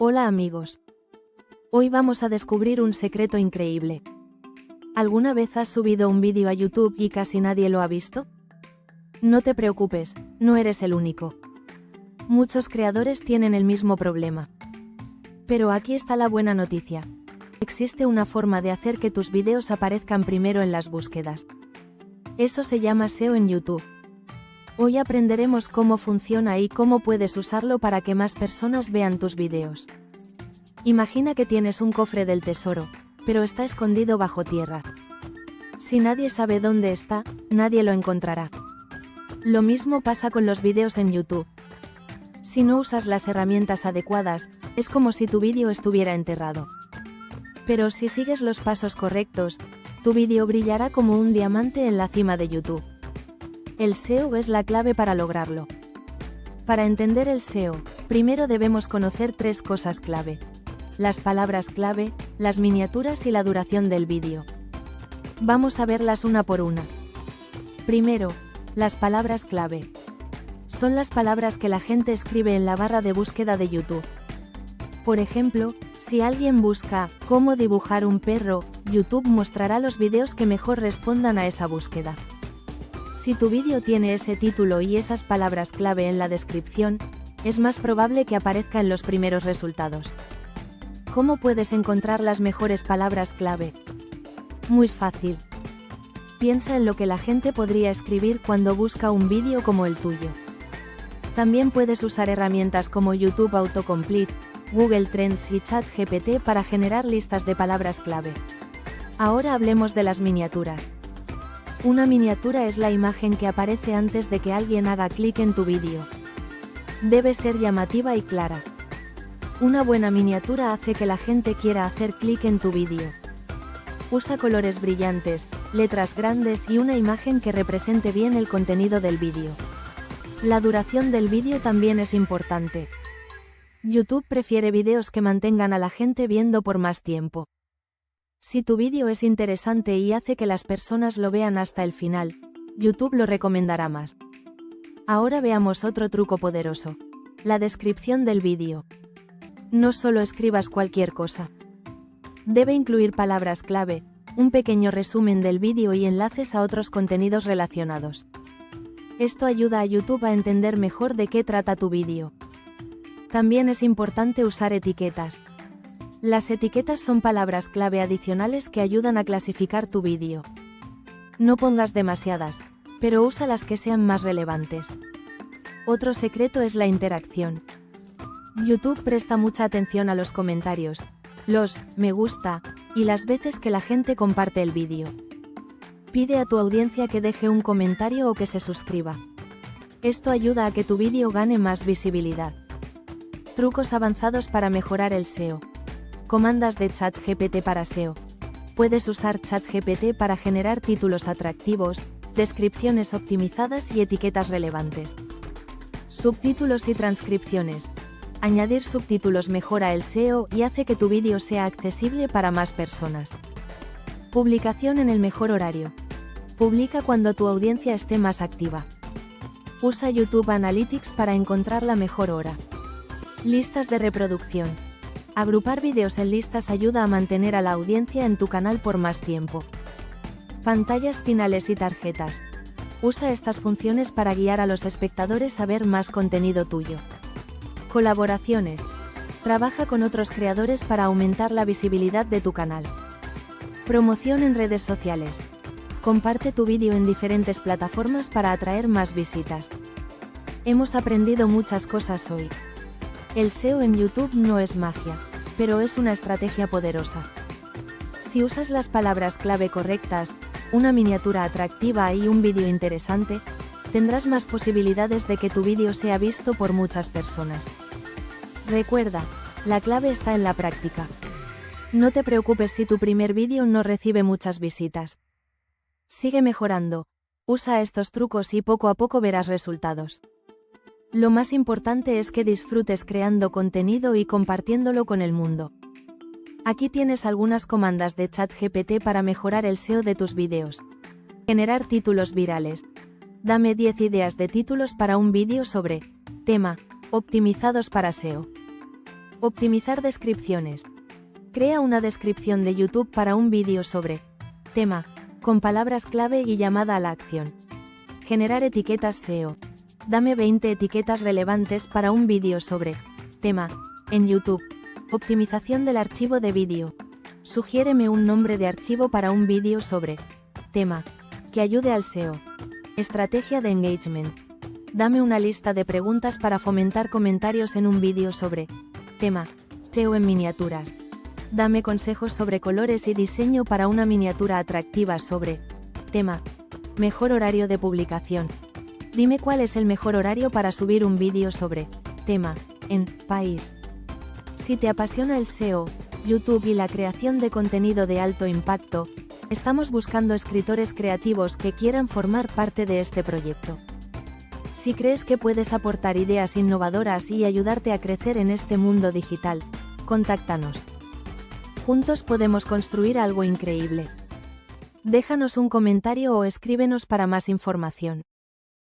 Hola amigos. Hoy vamos a descubrir un secreto increíble. ¿Alguna vez has subido un vídeo a YouTube y casi nadie lo ha visto? No te preocupes, no eres el único. Muchos creadores tienen el mismo problema. Pero aquí está la buena noticia. Existe una forma de hacer que tus vídeos aparezcan primero en las búsquedas. Eso se llama SEO en YouTube. Hoy aprenderemos cómo funciona y cómo puedes usarlo para que más personas vean tus vídeos. Imagina que tienes un cofre del tesoro, pero está escondido bajo tierra. Si nadie sabe dónde está, nadie lo encontrará. Lo mismo pasa con los vídeos en YouTube. Si no usas las herramientas adecuadas, es como si tu vídeo estuviera enterrado. Pero si sigues los pasos correctos, tu vídeo brillará como un diamante en la cima de YouTube. El SEO es la clave para lograrlo. Para entender el SEO, primero debemos conocer tres cosas clave: las palabras clave, las miniaturas y la duración del vídeo. Vamos a verlas una por una. Primero, las palabras clave. Son las palabras que la gente escribe en la barra de búsqueda de YouTube. Por ejemplo, si alguien busca "cómo dibujar un perro", YouTube mostrará los vídeos que mejor respondan a esa búsqueda. Si tu vídeo tiene ese título y esas palabras clave en la descripción, es más probable que aparezca en los primeros resultados. ¿Cómo puedes encontrar las mejores palabras clave? Muy fácil. Piensa en lo que la gente podría escribir cuando busca un vídeo como el tuyo. También puedes usar herramientas como YouTube Autocomplete, Google Trends y ChatGPT para generar listas de palabras clave. Ahora hablemos de las miniaturas. Una miniatura es la imagen que aparece antes de que alguien haga clic en tu vídeo. Debe ser llamativa y clara. Una buena miniatura hace que la gente quiera hacer clic en tu vídeo. Usa colores brillantes, letras grandes y una imagen que represente bien el contenido del vídeo. La duración del vídeo también es importante. YouTube prefiere vídeos que mantengan a la gente viendo por más tiempo. Si tu vídeo es interesante y hace que las personas lo vean hasta el final, YouTube lo recomendará más. Ahora veamos otro truco poderoso: la descripción del vídeo. No solo escribas cualquier cosa. Debe incluir palabras clave, un pequeño resumen del vídeo y enlaces a otros contenidos relacionados. Esto ayuda a YouTube a entender mejor de qué trata tu vídeo. También es importante usar etiquetas. Las etiquetas son palabras clave adicionales que ayudan a clasificar tu vídeo. No pongas demasiadas, pero usa las que sean más relevantes. Otro secreto es la interacción. YouTube presta mucha atención a los comentarios, los me gusta y las veces que la gente comparte el vídeo. Pide a tu audiencia que deje un comentario o que se suscriba. Esto ayuda a que tu vídeo gane más visibilidad. Trucos avanzados para mejorar el SEO. Comandas de ChatGPT para SEO. Puedes usar ChatGPT para generar títulos atractivos, descripciones optimizadas y etiquetas relevantes. Subtítulos y transcripciones. Añadir subtítulos mejora el SEO y hace que tu vídeo sea accesible para más personas. Publicación en el mejor horario. Publica cuando tu audiencia esté más activa. Usa YouTube Analytics para encontrar la mejor hora. Listas de reproducción. Agrupar vídeos en listas ayuda a mantener a la audiencia en tu canal por más tiempo. Pantallas finales y tarjetas. Usa estas funciones para guiar a los espectadores a ver más contenido tuyo. Colaboraciones. Trabaja con otros creadores para aumentar la visibilidad de tu canal. Promoción en redes sociales. Comparte tu vídeo en diferentes plataformas para atraer más visitas. Hemos aprendido muchas cosas hoy. El SEO en YouTube no es magia, pero es una estrategia poderosa. Si usas las palabras clave correctas, una miniatura atractiva y un vídeo interesante, tendrás más posibilidades de que tu vídeo sea visto por muchas personas. Recuerda, la clave está en la práctica. No te preocupes si tu primer vídeo no recibe muchas visitas. Sigue mejorando, usa estos trucos y poco a poco verás resultados. Lo más importante es que disfrutes creando contenido y compartiéndolo con el mundo. Aquí tienes algunas comandas de ChatGPT para mejorar el SEO de tus vídeos. Generar títulos virales. Dame 10 ideas de títulos para un vídeo sobre tema, optimizados para SEO. Optimizar descripciones. Crea una descripción de YouTube para un vídeo sobre tema, con palabras clave y llamada a la acción. Generar etiquetas SEO. Dame 20 etiquetas relevantes para un vídeo sobre tema en YouTube. Optimización del archivo de vídeo. Sugiéreme un nombre de archivo para un vídeo sobre tema que ayude al SEO. Estrategia de engagement. Dame una lista de preguntas para fomentar comentarios en un vídeo sobre tema SEO en miniaturas. Dame consejos sobre colores y diseño para una miniatura atractiva sobre tema mejor horario de publicación. Dime cuál es el mejor horario para subir un vídeo sobre tema en país. Si te apasiona el SEO, YouTube y la creación de contenido de alto impacto, estamos buscando escritores creativos que quieran formar parte de este proyecto. Si crees que puedes aportar ideas innovadoras y ayudarte a crecer en este mundo digital, contáctanos. Juntos podemos construir algo increíble. Déjanos un comentario o escríbenos para más información.